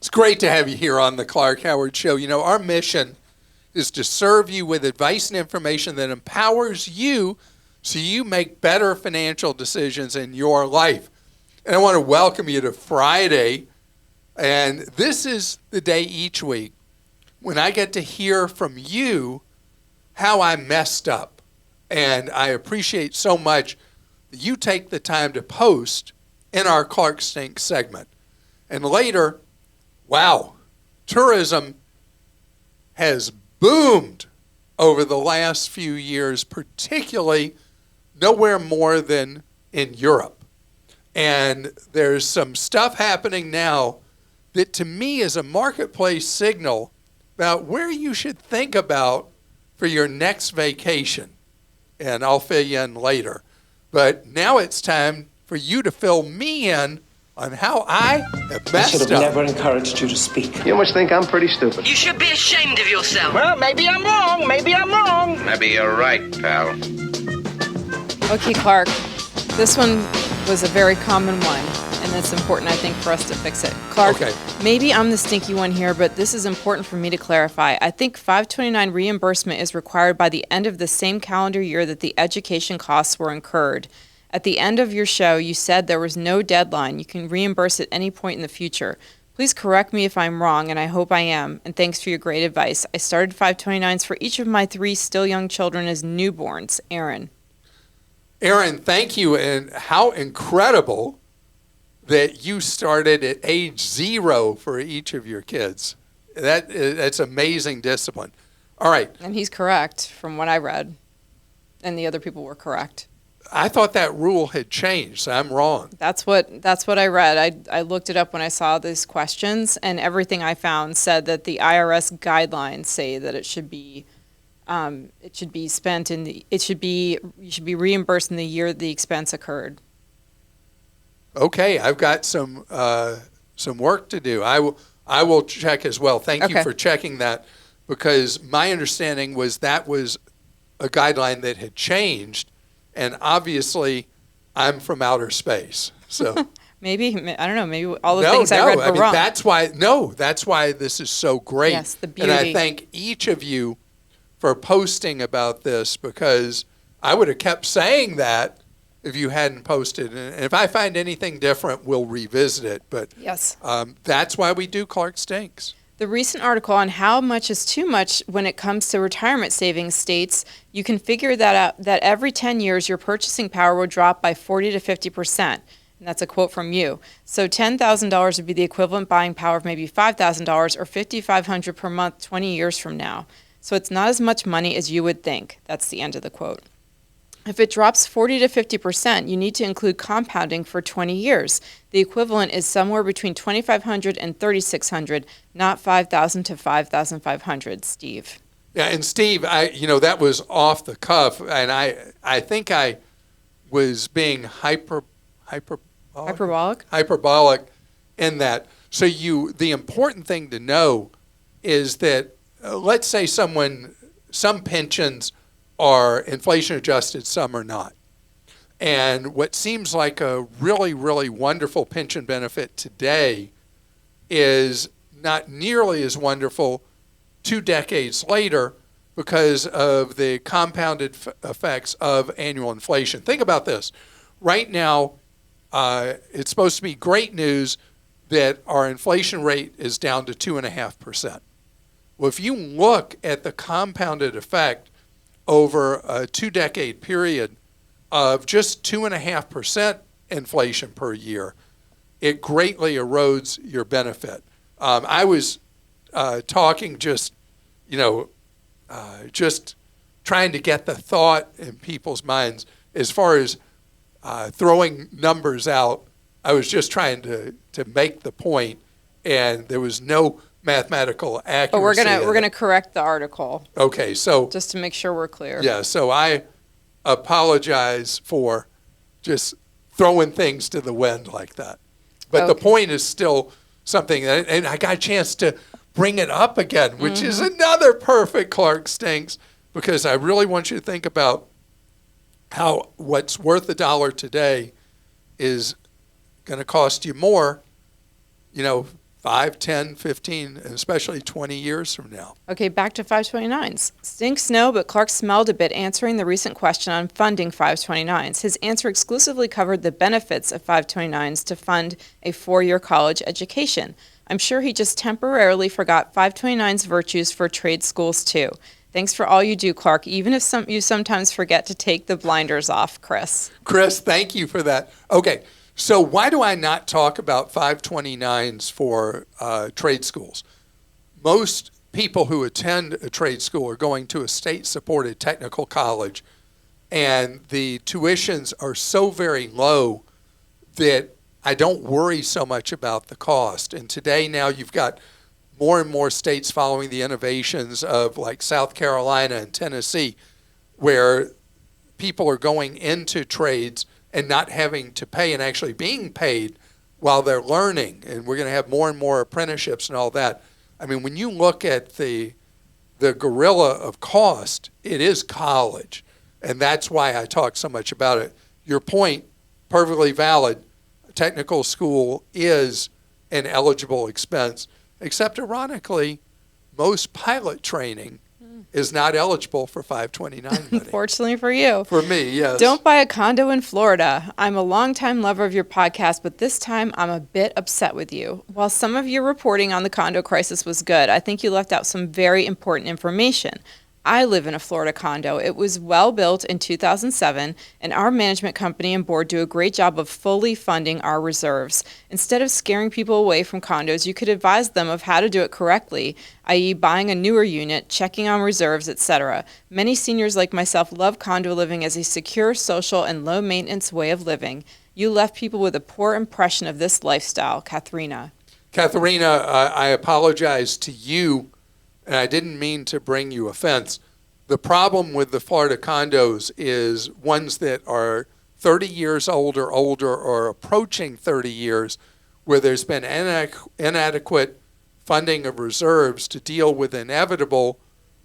It's great to have you here on the Clark Howard Show. You know, our mission is to serve you with advice and information that empowers you so you make better financial decisions in your life. And I want to welcome you to Friday. And this is the day each week when I get to hear from you how I messed up. And I appreciate so much that you take the time to post in our Clark Stinks segment. And later, wow, tourism has boomed over the last few years, particularly nowhere more than in Europe. And there's some stuff happening now that to me is a marketplace signal about where you should think about for your next vacation. And I'll fill you in later. But now it's time for you to fill me in on how I have messed up. I should have never encouraged you to speak. You must think I'm pretty stupid. You should be ashamed of yourself. Well, maybe I'm wrong. Maybe I'm wrong. Maybe you're right, pal. Okay, Clark, this one was a very common one, and it's important, I think, for us to fix it. Clark, Okay. Maybe I'm the stinky one here, but this is important for me to clarify. I think 529 reimbursement is required by the end of the same calendar year that the education costs were incurred. At the end of your show, you said there was no deadline. You can reimburse at any point in the future. Please correct me if I'm wrong, and I hope I am, and thanks for your great advice. I started 529s for each of my 3 still young children as newborns. Aaron. Aaron, thank you. And how incredible that you started at age 0 for each of your kids. That's amazing discipline. All right. And he's correct from what I read, and the other people were correct. I thought that rule had changed, so I'm wrong. That's what I read. I looked it up when I saw these questions, and everything I found said that the IRS guidelines say that you should be reimbursed in the year the expense occurred. Okay, I've got some work to do. I will check as well. Thank you for checking that, because my understanding was that was a guideline that had changed. And obviously, I'm from outer space, so maybe I don't know. Maybe all the things I read were wrong. That's why this is so great. Yes, the beauty. And I thank each of you for posting about this, because I would have kept saying that if you hadn't posted. And if I find anything different, we'll revisit it. But yes, that's why we do Clark Stinks. The recent article on how much is too much when it comes to retirement savings states you can figure that out, that every 10 years your purchasing power will drop by 40 to 50%. And that's a quote from you. So $10,000 would be the equivalent buying power of maybe $5,000 or $5,500 per month 20 years from now. So it's not as much money as you would think. That's the end of the quote. If it drops 40 to 50%, you need to include compounding for 20 years. The equivalent is somewhere between $2,500 and $3,600, not $5,000 to $5,500. Steve. Yeah, and Steve, that was off the cuff, and I think I was being hyperbolic in that. So the important thing to know is that let's say some pensions are inflation adjusted, some are not. And what seems like a really, really wonderful pension benefit today is not nearly as wonderful 2 decades later because of the compounded effects of annual inflation. Think about this. Right now, it's supposed to be great news that our inflation rate is down to 2.5%. Well, if you look at the compounded effect over a 2-decade period of just 2.5% inflation per year, it greatly erodes your benefit. I was talking just trying to get the thought in people's minds as far as throwing numbers out. I was just trying to make the point, and there was no mathematical accuracy. But we're gonna correct the article. Okay, so just to make sure we're clear. Yeah, so I apologize for just throwing things to the wind like that. But the point is still something, and I got a chance to bring it up again, which is another perfect Clark Stinks, because I really want you to think about how what's worth $1 today is going to cost you more, 5, 10, 15, and especially 20 years from now. Okay, back to 529s. Stinks no, but Clark smelled a bit answering the recent question on funding 529s. His answer exclusively covered the benefits of 529s to fund a 4-year college education. I'm sure he just temporarily forgot 529's virtues for trade schools too. Thanks for all you do, Clark, even if you sometimes forget to take the blinders off, Chris. Chris, thank you for that. Okay, so why do I not talk about 529s for trade schools? Most people who attend a trade school are going to a state-supported technical college, and the tuitions are so very low that I don't worry so much about the cost. And today now you've got more and more states following the innovations of like South Carolina and Tennessee, where people are going into trades and not having to pay and actually being paid while they're learning. And we're going to have more and more apprenticeships and all that. I mean, when you look at the gorilla of cost, it is college. And that's why I talk so much about it. Your point, perfectly valid. Technical school is an eligible expense, except ironically, most pilot training is not eligible for 529 money. Unfortunately for you. For me, yes. Don't buy a condo in Florida. I'm a longtime lover of your podcast, but this time I'm a bit upset with you. While some of your reporting on the condo crisis was good, I think you left out some very important information. I live in a Florida condo. It was well built in 2007, and our management company and board do a great job of fully funding our reserves. Instead of scaring people away from condos, you could advise them of how to do it correctly, i.e. buying a newer unit, checking on reserves, etc. Many seniors like myself love condo living as a secure, social, and low-maintenance way of living. You left people with a poor impression of this lifestyle. Katharina. Katharina, I apologize to you, and I didn't mean to bring you offense. The problem with the Florida condos is ones that are 30 years old or older or approaching 30 years, where there's been inadequate funding of reserves to deal with inevitable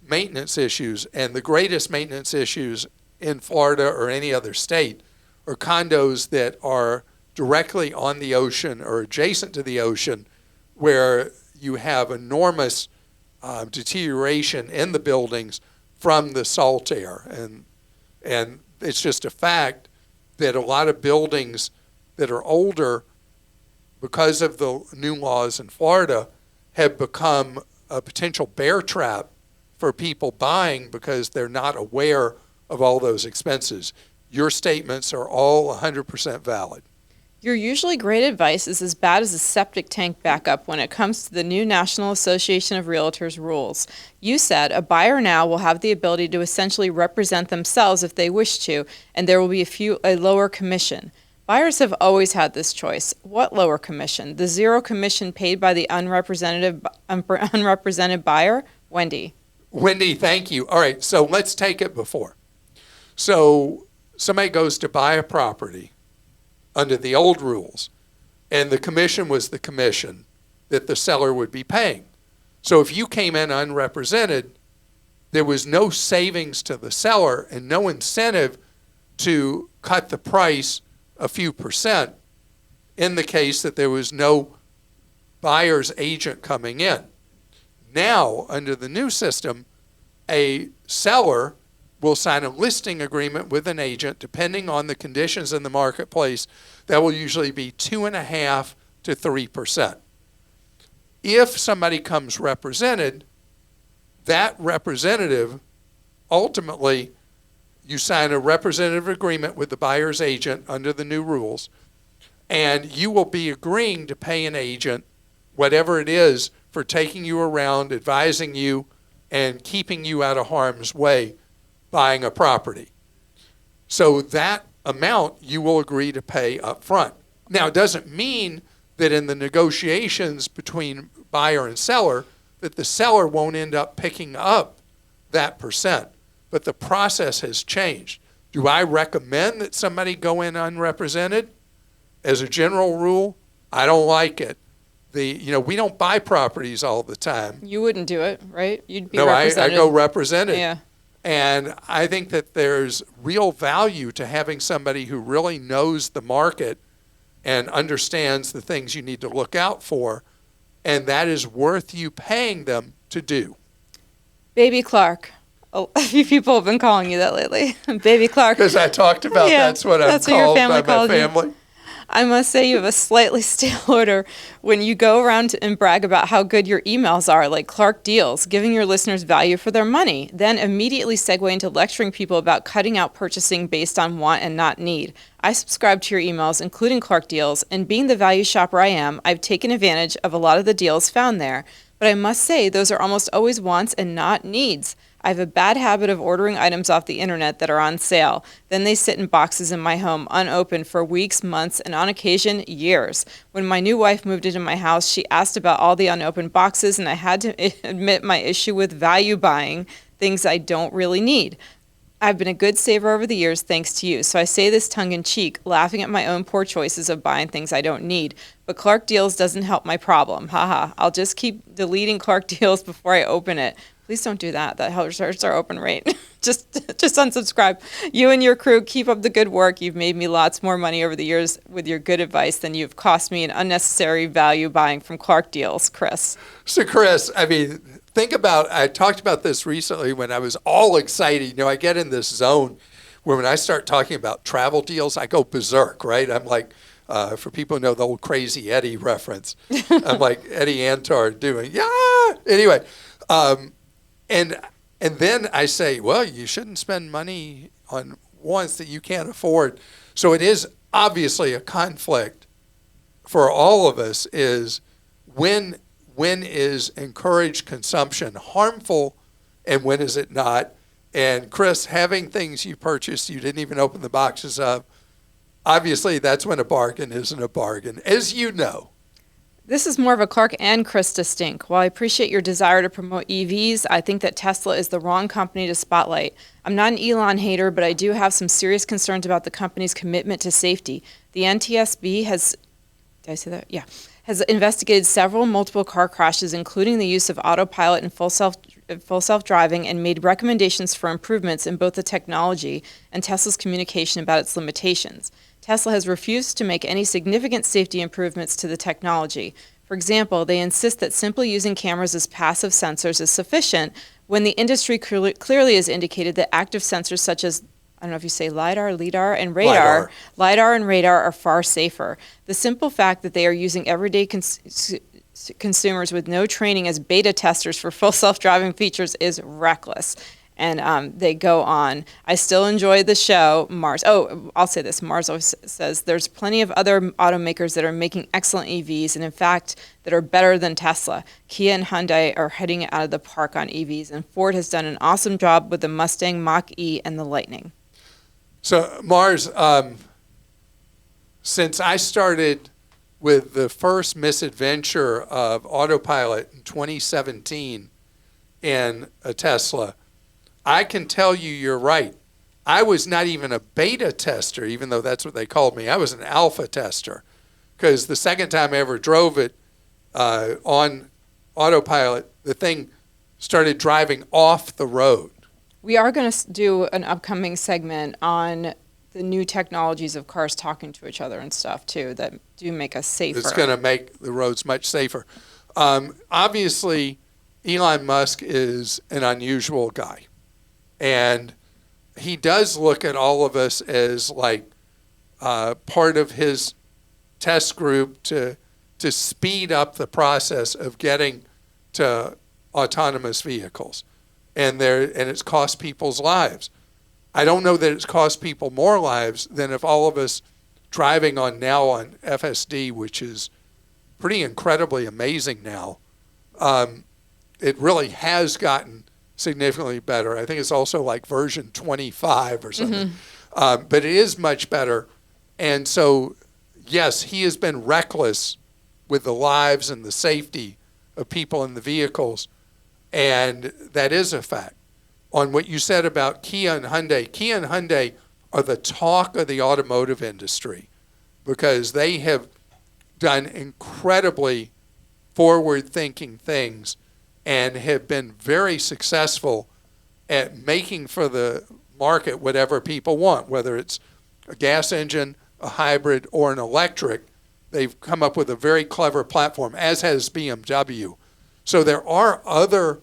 maintenance issues. And the greatest maintenance issues in Florida or any other state are condos that are directly on the ocean or adjacent to the ocean, where you have enormous deterioration in the buildings from the salt air. And it's just a fact that a lot of buildings that are older, because of the new laws in Florida, have become a potential bear trap for people buying because they're not aware of all those expenses. Your statements are all 100% valid. Your usually great advice is as bad as a septic tank backup when it comes to the new National Association of Realtors rules. You said a buyer now will have the ability to essentially represent themselves if they wish to, and there will be a lower commission. Buyers have always had this choice. What lower commission? The zero commission paid by the unrepresented buyer? Wendy. Wendy, thank you. All right, so let's take it before. So somebody goes to buy a property under the old rules, and the commission was the commission that the seller would be paying. So if you came in unrepresented, there was no savings to the seller and no incentive to cut the price a few percent in the case that there was no buyer's agent coming in. Now, under the new system, a seller will sign a listing agreement with an agent, depending on the conditions in the marketplace. That will usually be 2.5% to 3%. If somebody comes represented, that representative, ultimately, you sign a representative agreement with the buyer's agent under the new rules, and you will be agreeing to pay an agent whatever it is for taking you around, advising you, and keeping you out of harm's way buying a property. So that amount you will agree to pay up front. Now, it doesn't mean that in the negotiations between buyer and seller that the seller won't end up picking up that percent, but the process has changed. Do I recommend that somebody go in unrepresented? As a general rule, I don't like it. We don't buy properties all the time. You wouldn't do it, right? You'd be No, I represented. go represented. Yeah. And I think that there's real value to having somebody who really knows the market and understands the things you need to look out for and that is worth you paying them to do. Baby Clark. Oh, a few people have been calling you that lately. Baby Clark. Because I talked about that's what I'm called by my family. I must say you have a slightly stale odor when you go around and brag about how good your emails are, like Clark Deals, giving your listeners value for their money, then immediately segue into lecturing people about cutting out purchasing based on want and not need. I subscribe to your emails, including Clark Deals, and being the value shopper I am, I've taken advantage of a lot of the deals found there. But I must say, those are almost always wants and not needs. I have a bad habit of ordering items off the internet that are on sale. Then they sit in boxes in my home unopened for weeks, months, and on occasion, years. When my new wife moved into my house, she asked about all the unopened boxes, and I had to admit my issue with value buying things I don't really need. I've been a good saver over the years thanks to you, so I say this tongue-in-cheek, laughing at my own poor choices of buying things I don't need. But Clark Deals doesn't help my problem. Haha, I'll just keep deleting Clark Deals before I open it. Please don't do that. That hurts our open rate. just unsubscribe. You and your crew keep up the good work. You've made me lots more money over the years with your good advice than you've cost me in unnecessary value buying from Clark Deals, Chris. So, Chris, I mean, I talked about this recently when I was all excited. You know, I get in this zone where when I start talking about travel deals, I go berserk, right? I'm like, for people who know the old Crazy Eddie reference, I'm like Eddie Antar doing, yeah. Anyway, and then I say, well, you shouldn't spend money on wants that you can't afford. So it is obviously a conflict for all of us is when is encouraged consumption harmful and when is it not? And Chris, having things you purchased you didn't even open the boxes of, obviously that's when a bargain isn't a bargain, as you know. This is more of a Clark and Christa stink. While I appreciate your desire to promote EVs, I think that Tesla is the wrong company to spotlight. I'm not an Elon hater, but I do have some serious concerns about the company's commitment to safety. The NTSB has investigated several multiple car crashes, including the use of autopilot and full self-driving, and made recommendations for improvements in both the technology and Tesla's communication about its limitations. Tesla has refused to make any significant safety improvements to the technology. For example, they insist that simply using cameras as passive sensors is sufficient when the industry clearly has indicated that active sensors such as, I don't know if you say LiDAR, and radar, LiDAR and radar are far safer. The simple fact that they are using everyday consumers with no training as beta testers for full self-driving features is reckless. And they go on. I still enjoy the show. Mars. Oh, I'll say this. Mars always says there's plenty of other automakers that are making excellent EVs, and in fact, that are better than Tesla. Kia and Hyundai are heading out of the park on EVs, and Ford has done an awesome job with the Mustang Mach-E and the Lightning. So, Mars, since I started with the first misadventure of Autopilot in 2017 in a Tesla, I can tell you you're right. I was not even a beta tester, even though that's what they called me. I was an alpha tester because the second time I ever drove it on Autopilot, the thing started driving off the road. We are going to do an upcoming segment on the new technologies of cars talking to each other and stuff, too, that do make us safer. It's going to make the roads much safer. Obviously, Elon Musk is an unusual guy. And he does look at all of us as like part of his test group to speed up the process of getting to autonomous vehicles. And it's cost people's lives. I don't know that it's cost people more lives than if all of us driving on FSD, which is pretty incredibly amazing now. It really has gotten significantly better. I think it's also like version 25 or something. Mm-hmm. But it is much better. And so, yes, he has been reckless with the lives and the safety of people in the vehicles. And that is a fact. On what you said about Kia and Hyundai are the talk of the automotive industry because they have done incredibly forward-thinking things and have been very successful at making for the market whatever people want, whether it's a gas engine, a hybrid, or an electric. they've come up with a very clever platform, as has BMW. So there are other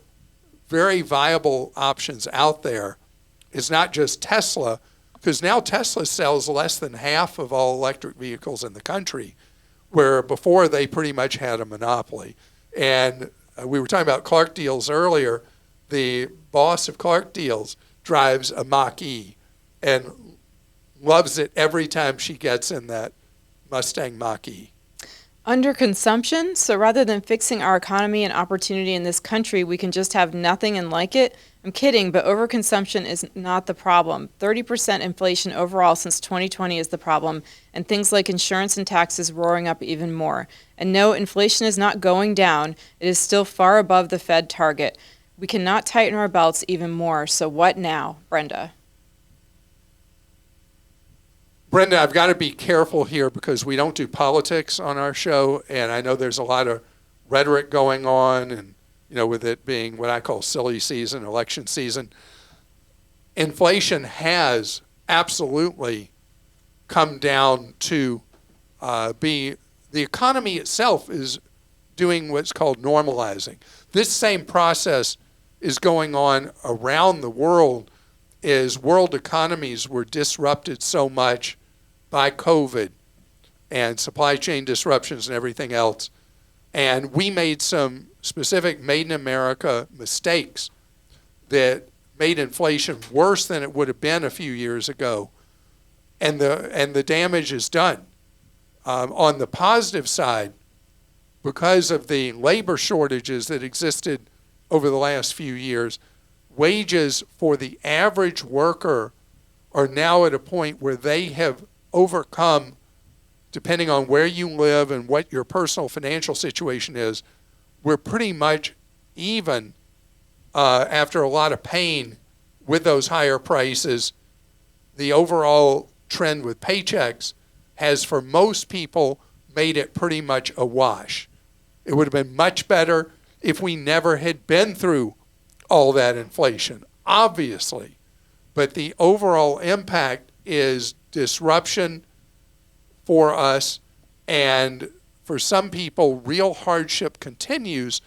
very viable options out there. It's not just Tesla, because now Tesla sells less than half of all electric vehicles in the country, where before they pretty much had a monopoly. And we were talking about Clark Deals earlier. The boss of Clark Deals drives a Mach-E and loves it every time she gets in that Mustang Mach-E. Underconsumption. So rather than fixing our economy and opportunity in this country, we can just have nothing and like it. I'm kidding, but overconsumption is not the problem. 30% inflation overall since 2020 is the problem, and things like insurance and taxes roaring up even more. And no, inflation is not going down. It is still far above the Fed target. We cannot tighten our belts even more. So what now, Brenda? Brenda, I've got to be careful here because we don't do politics on our show, and I know there's a lot of rhetoric going on, and with it being what I call silly season, election season. Inflation has absolutely come down to the economy itself is doing what's called normalizing. This same process is going on around the world as world economies were disrupted so much by COVID and supply chain disruptions and everything else. And we made some specific made in America mistakes that made inflation worse than it would have been a few years ago. And the damage is done. On the positive side, because of the labor shortages that existed over the last few years, wages for the average worker are now at a point where they have overcome, depending on where you live and what your personal financial situation is, we're pretty much even after a lot of pain with those higher prices. The overall trend with paychecks has, for most people, made it pretty much a wash. It would have been much better if we never had been through all that inflation, obviously. But the overall impact is disruption for us, and for some people, real hardship continues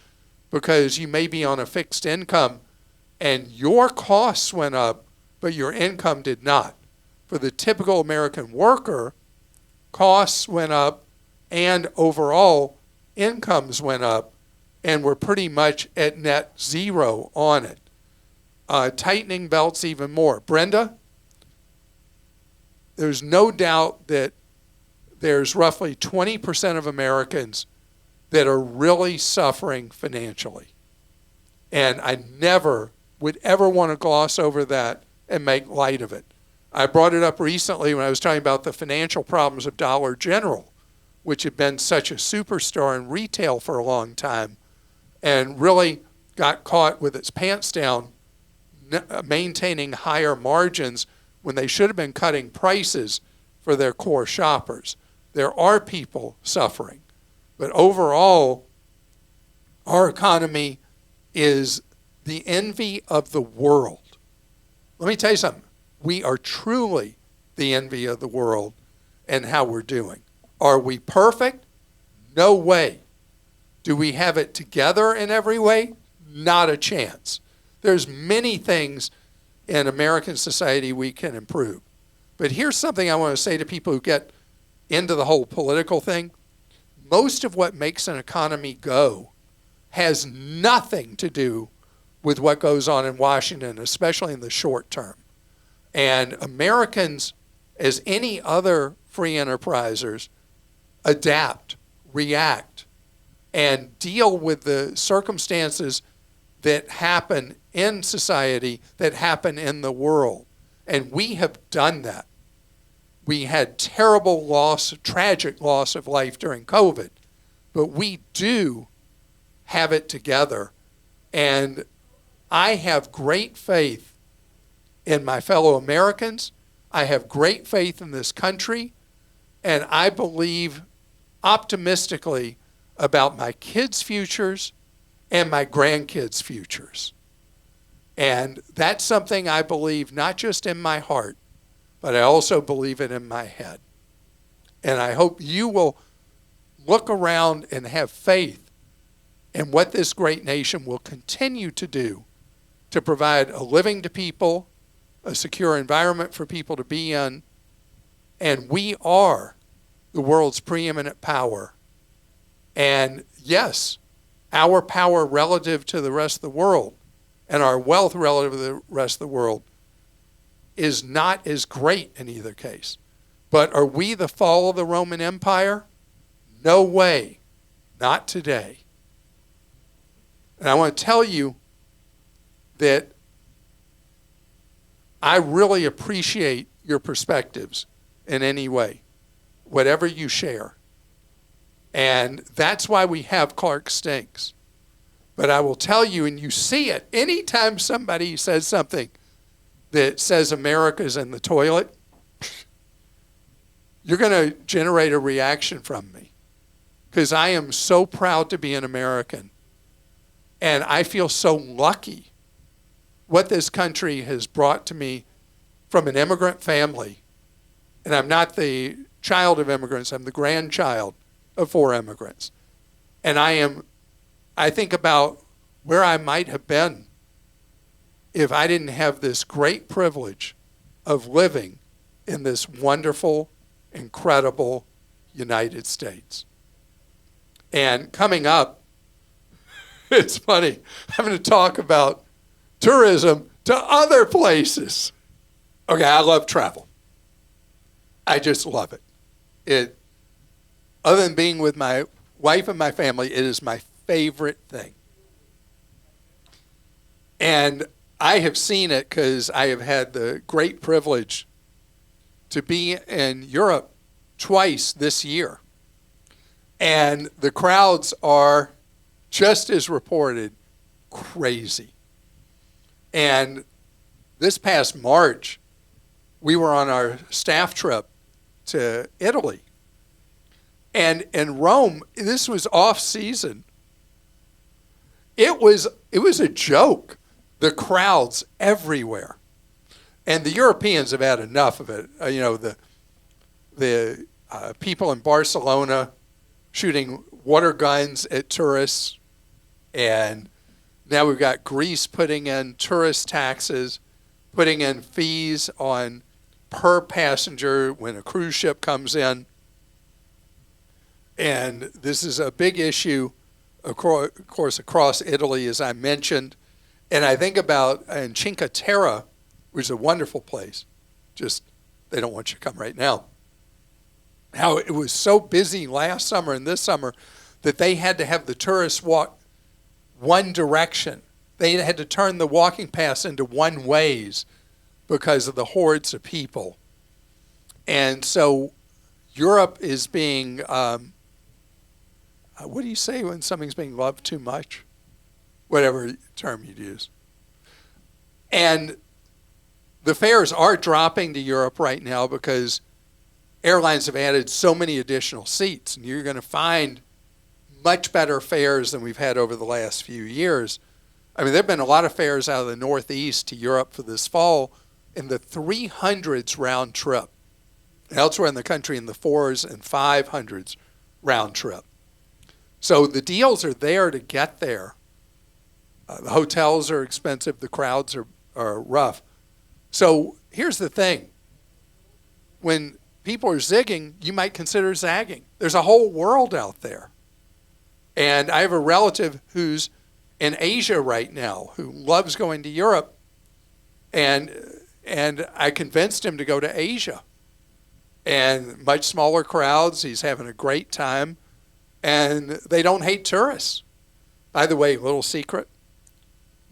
because you may be on a fixed income and your costs went up, but your income did not. For the typical American worker, costs went up and overall incomes went up, and we're pretty much at net zero on it. Tightening belts even more. Brenda, there's no doubt that there's roughly 20% of Americans that are really suffering financially. And I never would ever want to gloss over that and make light of it. I brought it up recently when I was talking about the financial problems of Dollar General, which had been such a superstar in retail for a long time and really got caught with its pants down, maintaining higher margins when they should have been cutting prices for their core shoppers. There are people suffering, but overall, our economy is the envy of the world. Let me tell you something. We are truly the envy of the world and how we're doing. Are we perfect? No way. Do we have it together in every way? Not a chance. There's many things in American society we can improve. But here's something I want to say to people who get into the whole political thing. Most of what makes an economy go has nothing to do with what goes on in Washington, especially in the short term. And Americans, as any other free enterprisers, adapt, react, and deal with the circumstances that happen in society, that happen in the world. And we have done that. We had terrible loss, tragic loss of life during COVID, but we do have it together. And I have great faith in my fellow Americans. I have great faith in this country, and I believe optimistically about my kids' futures and my grandkids' futures. And that's something I believe not just in my heart, but I also believe it in my head. And I hope you will look around and have faith in what this great nation will continue to do to provide a living to people, a secure environment for people to be in, and we are the world's preeminent power. And yes, our power relative to the rest of the world and our wealth relative to the rest of the world is not as great in either case. But are we the fall of the Roman Empire? No way. Not today. And I want to tell you that I really appreciate your perspectives in any way, whatever you share. And that's why we have Clark Stinks. But I will tell you, and you see it, anytime somebody says something that says America's in the toilet, you're going to generate a reaction from me. Because I am so proud to be an American. And I feel so lucky what this country has brought to me from an immigrant family. And I'm not the child of immigrants, I'm the grandchild of 4 immigrants. And I think about where I might have been if I didn't have this great privilege of living in this wonderful, incredible United States. And coming up, it's funny, I'm going to talk about tourism to other places. Okay, I love travel. I just love it. Other than being with my wife and my family, it is my favorite thing. And I have seen it because I have had the great privilege to be in Europe twice this year. And the crowds are, just as reported, crazy. And this past March, we were on our staff trip to Italy. And in Rome, this was off season. It was a joke. The crowds everywhere. And the Europeans have had enough of it. The people in Barcelona shooting water guns at tourists. And now we've got Greece putting in tourist taxes, putting in fees on per passenger when a cruise ship comes in. And this is a big issue, of course, across Italy, as I mentioned. And I think about in Cinque Terre, which is a wonderful place. Just, they don't want you to come right now. How it was so busy last summer and this summer that they had to have the tourists walk one direction. They had to turn the walking paths into one ways because of the hordes of people. And so Europe is being, what do you say when something's being loved too much? Whatever term you'd use. And the fares are dropping to Europe right now because airlines have added so many additional seats. And you're going to find much better fares than we've had over the last few years. I mean, there have been a lot of fares out of the Northeast to Europe for this fall in the 300s round trip. Elsewhere in the country in the 4s and 500s round trip. So the deals are there to get there. The hotels are expensive. The crowds are rough. So here's the thing. When people are zigging, you might consider zagging. There's a whole world out there. And I have a relative who's in Asia right now who loves going to Europe. And I convinced him to go to Asia. And much smaller crowds. He's having a great time. And they don't hate tourists. By the way, little secret.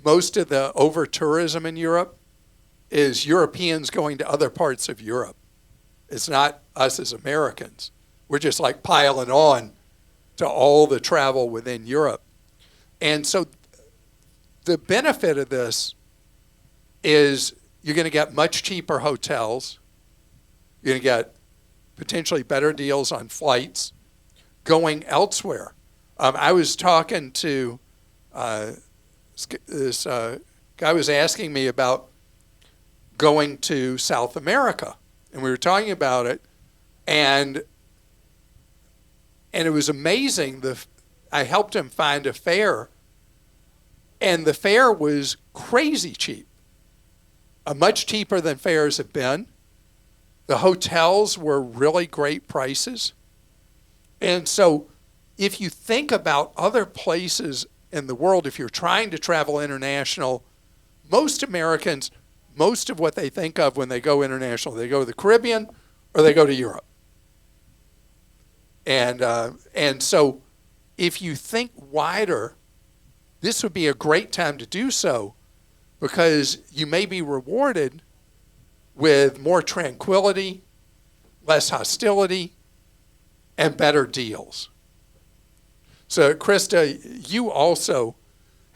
Most of the over-tourism in Europe is Europeans going to other parts of Europe. It's not us as Americans. We're just like piling on to all the travel within Europe. And so the benefit of this is you're going to get much cheaper hotels. You're going to get potentially better deals on flights going elsewhere. I was talking to this guy was asking me about going to South America, and we were talking about it, and And it was amazing. I helped him find a fare, and the fare was crazy cheap, much cheaper than fares have been. The hotels were really great prices. And so if you think about other places in the world, if you're trying to travel international, most Americans, most of what they think of when they go international, they go to the Caribbean or they go to Europe. And so if you think wider, this would be a great time to do so, because you may be rewarded with more tranquility, less hostility, and better deals. So, Christa, you also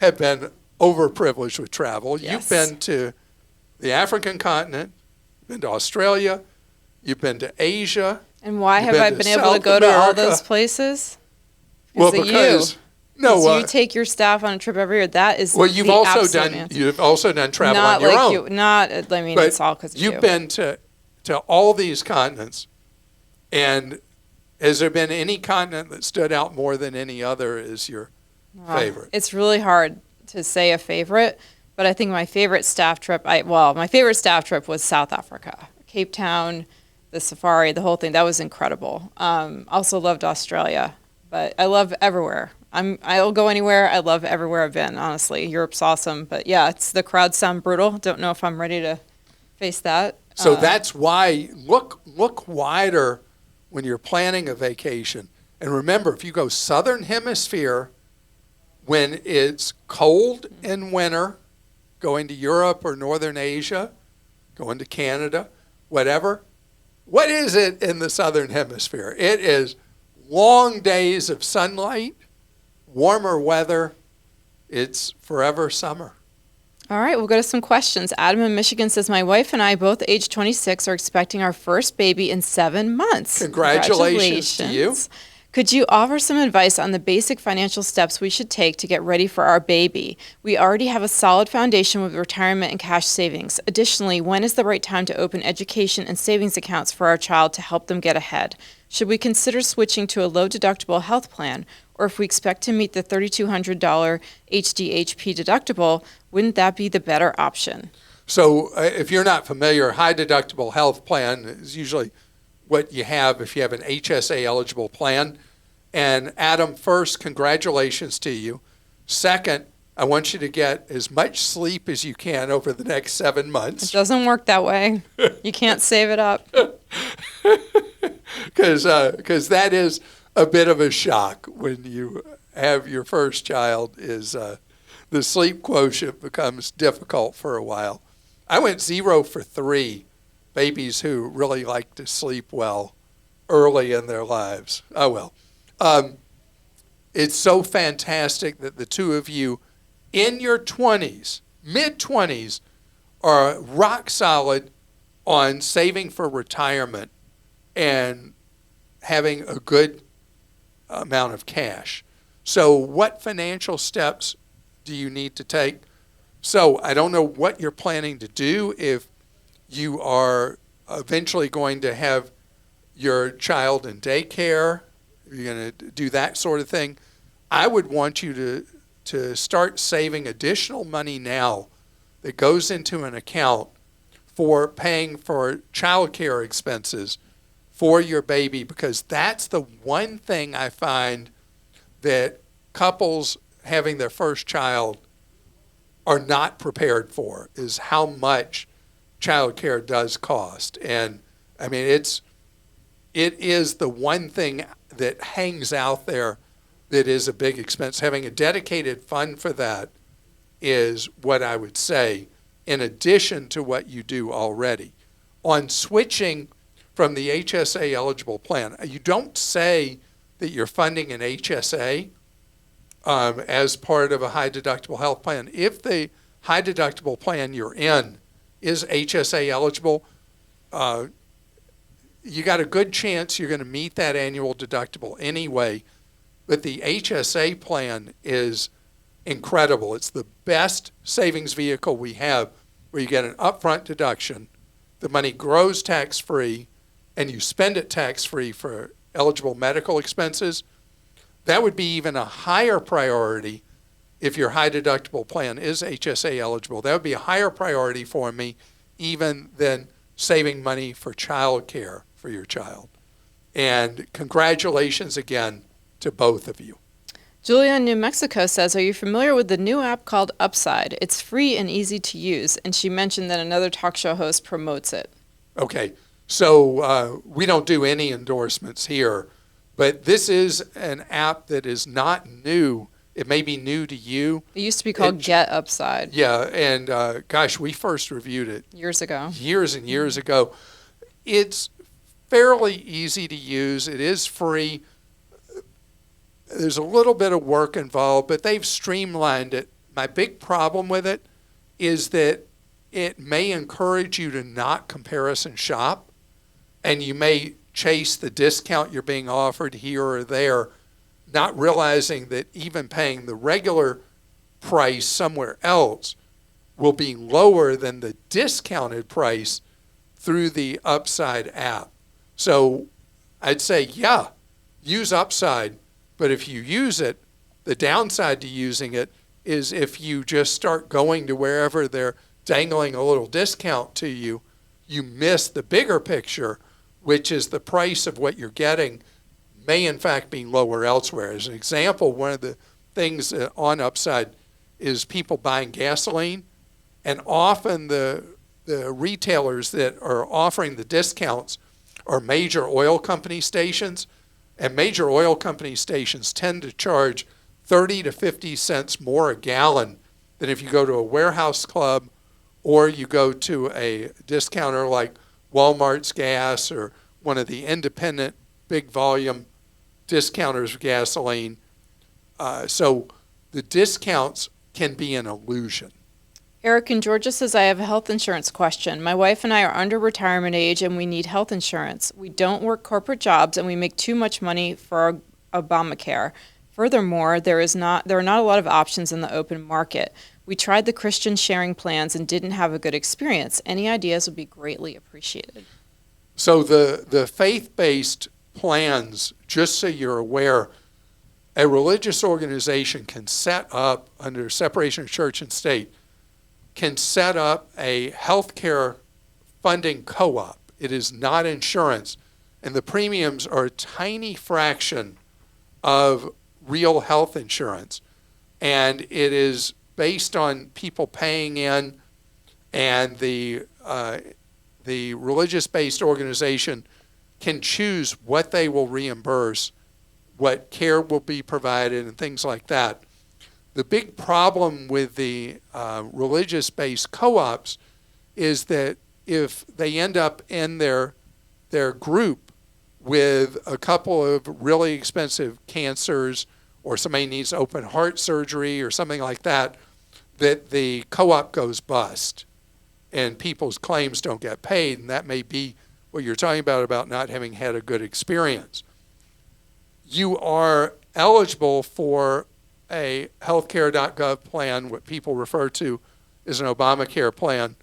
have been overprivileged with travel. Yes. You've been to the African continent, been to Australia, you've been to Asia. And why You've have been I to been able to South go to all America. those places? Well, of because you. no, Because you take your staff on a trip every year. That is well, you've the also absolute done answer. you've also done travel Not on your like own. you. Not. I mean, But it's all because of you. you've been to all these continents, and has there been any continent that stood out more than any other as your favorite? It's really hard to say a favorite, but I think my favorite staff trip. My favorite staff trip was South Africa, Cape Town, the safari, the whole thing. That was incredible. Also loved Australia, but I love everywhere. I'll go anywhere. I love everywhere I've been. Honestly, Europe's awesome, but yeah, the crowds sound brutal. Don't know if I'm ready to face that. So that's why look wider when you're planning a vacation. And remember, if you go southern hemisphere when it's cold in winter, going to Europe or northern Asia, going to Canada, whatever, what is it in the southern hemisphere? It is long days of sunlight, warmer weather. It's forever summer. All right, we'll go to some questions. Adam in Michigan says, my wife and I, both age 26, are expecting our first baby in 7 months. Congratulations to you. Could you offer some advice on the basic financial steps we should take to get ready for our baby? We already have a solid foundation with retirement and cash savings. Additionally, when is the right time to open education and savings accounts for our child to help them get ahead? Should we consider switching to a low-deductible health plan? Or if we expect to meet the $3,200 HDHP deductible, wouldn't that be the better option? So if you're not familiar, high deductible health plan is usually what you have if you have an HSA eligible plan. And Adam, first, congratulations to you. Second, I want you to get as much sleep as you can over the next 7 months. It doesn't work that way. You can't save it up. Because that is a bit of a shock when you have your first child. Is the sleep quotient becomes difficult for a while. I went 0 for 3 babies who really like to sleep well early in their lives. Oh, well. It's so fantastic that the two of you in your 20s, mid-20s, are rock solid on saving for retirement and having a good amount of cash. So what financial steps do you need to take? So I don't know what you're planning to do, if you are eventually going to have your child in daycare, you're going to do that sort of thing. I would want you to start saving additional money now that goes into an account for paying for child care expenses for your baby, because that's the one thing I find that couples having their first child are not prepared for, is how much child care does cost. And I mean, it is the one thing that hangs out there that is a big expense. Having a dedicated fund for that is what I would say, in addition to what you do already. On switching from the HSA eligible plan, you don't say that you're funding an HSA as part of a high deductible health plan. If the high deductible plan you're in is HSA eligible, you got a good chance you're going to meet that annual deductible anyway. But the HSA plan is incredible. It's the best savings vehicle we have, where you get an upfront deduction, the money grows tax-free, and you spend it tax-free for eligible medical expenses. that would be even a higher priority if your high deductible plan is HSA eligible. That would be a higher priority for me even than saving money for child care for your child. And congratulations again to both of you. Julia in New Mexico says, are you familiar with the new app called Upside? It's free and easy to use. And she mentioned that another talk show host promotes it. Okay, so we don't do any endorsements here, but this is an app that is not new. It may be new to you. It used to be called Get Upside. Yeah, and gosh, we first reviewed it years ago. Years and years ago. It's fairly easy to use. It is free. There's a little bit of work involved, but they've streamlined it. My big problem with it is that it may encourage you to not comparison shop, and you may chase the discount you're being offered here or there, not realizing that even paying the regular price somewhere else will be lower than the discounted price through the Upside app. So I'd say, yeah, use Upside. But if you use it, the downside to using it is if you just start going to wherever they're dangling a little discount to you, you miss the bigger picture, which is the price of what you're getting may in fact be lower elsewhere. As an example, one of the things on Upside is people buying gasoline, and often the retailers that are offering the discounts are major oil company stations. And major oil company stations tend to charge 30 to 50 cents more a gallon than if you go to a warehouse club or you go to a discounter like Walmart's gas or one of the independent big volume discounters of gasoline. So the discounts can be an illusion. Eric in Georgia says, I have a health insurance question. My wife and I are under retirement age and we need health insurance. We don't work corporate jobs and we make too much money for our Obamacare. Furthermore, there are not a lot of options in the open market. We tried the Christian sharing plans and didn't have a good experience. Any ideas would be greatly appreciated. So the faith-based plans, just so you're aware, a religious organization can set up, under separation of church and state, can set up a healthcare funding co-op. It is not insurance, and the premiums are a tiny fraction of real health insurance, and it is based on people paying in, and the religious-based organization can choose what they will reimburse, what care will be provided, and things like that. The big problem with the religious-based co-ops is that if they end up in their group with a couple of really expensive cancers, or somebody needs open heart surgery or something like that, that the co-op goes bust and people's claims don't get paid, and that may be what you're talking about not having had a good experience. You are eligible for a healthcare.gov plan, what people refer to as an Obamacare plan,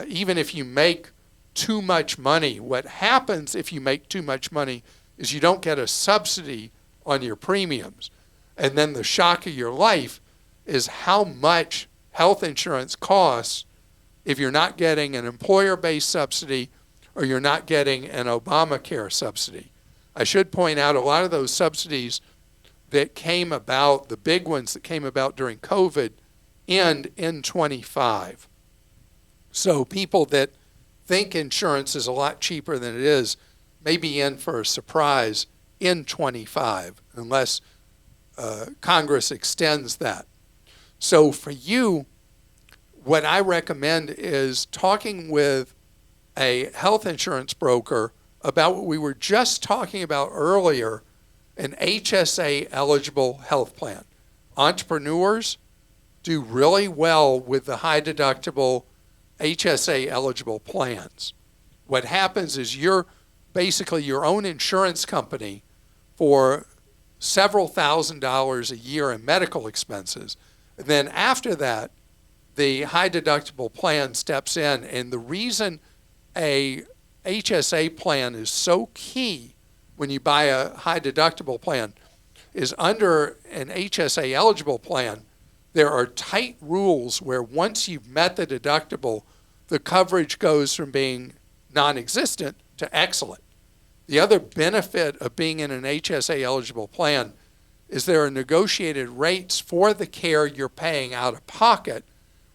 even if you make too much money. What happens if you make too much money is you don't get a subsidy on your premiums. And then the shock of your life is how much health insurance costs if you're not getting an employer-based subsidy or you're not getting an Obamacare subsidy. I should point out a lot of those subsidies that came about, the big ones that came about during COVID, end in 25. So people that think insurance is a lot cheaper than it is may be in for a surprise in 25, unless Congress extends that. So for you, what I recommend is talking with a health insurance broker about what we were just talking about earlier, an HSA-eligible health plan. Entrepreneurs do really well with the high-deductible HSA-eligible plans. What happens is you're basically your own insurance company for several $1,000s a year in medical expenses. And then after that, the high-deductible plan steps in. And the reason a HSA plan is so key when you buy a high-deductible plan, is under an HSA eligible plan, there are tight rules where once you've met the deductible, the coverage goes from being non-existent to excellent. The other benefit of being in an HSA eligible plan is there are negotiated rates for the care you're paying out of pocket,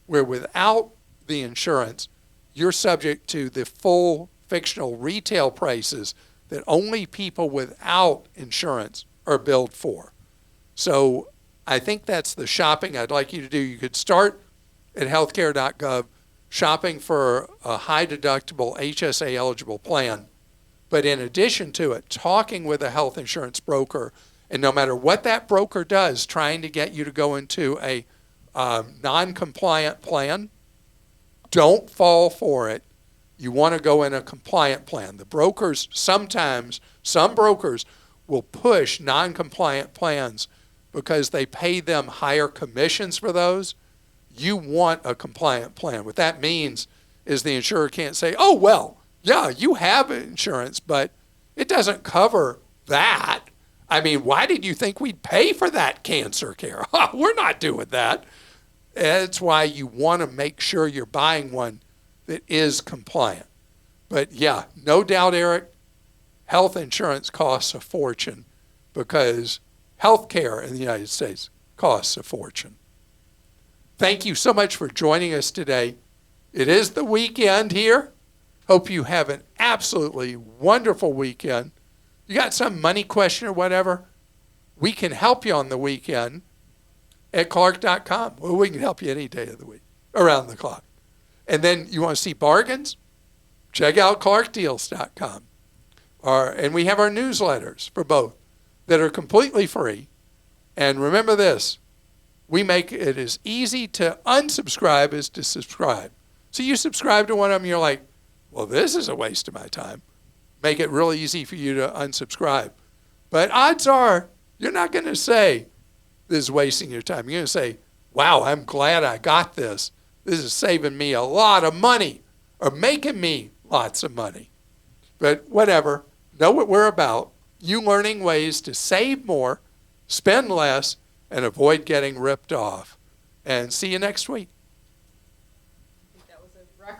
where without the insurance, you're subject to the full fictional retail prices that only people without insurance are billed for. So I think that's the shopping I'd like you to do. You could start at healthcare.gov shopping for a high deductible HSA eligible plan. But in addition to it, talking with a health insurance broker, and no matter what that broker does, trying to get you to go into a non-compliant plan, don't fall for it. You want to go in a compliant plan. The brokers, sometimes, some brokers will push non-compliant plans because they pay them higher commissions for those. You want a compliant plan. What that means is the insurer can't say, oh, well, yeah, you have insurance, but it doesn't cover that. I mean, why did you think we'd pay for that cancer care? We're not doing that. That's why you want to make sure you're buying one that is compliant. But yeah, no doubt, Eric, health insurance costs a fortune because health care in the United States costs a fortune. Thank you so much for joining us today. It is the weekend here. Hope you have an absolutely wonderful weekend. You got some money question or whatever, we can help you on the weekend at Clark.com. Well, we can help you any day of the week, around the clock. And then you want to see bargains? Check out ClarkDeals.com. And we have our newsletters for both that are completely free. And remember this, we make it as easy to unsubscribe as to subscribe. So you subscribe to one of them, you're like, well, this is a waste of my time. Make it really easy for you to unsubscribe. But odds are you're not going to say this is wasting your time. You're going to say, wow, I'm glad I got this. This is saving me a lot of money or making me lots of money. But whatever, know what we're about. You learning ways to save more, spend less, and avoid getting ripped off. And see you next week.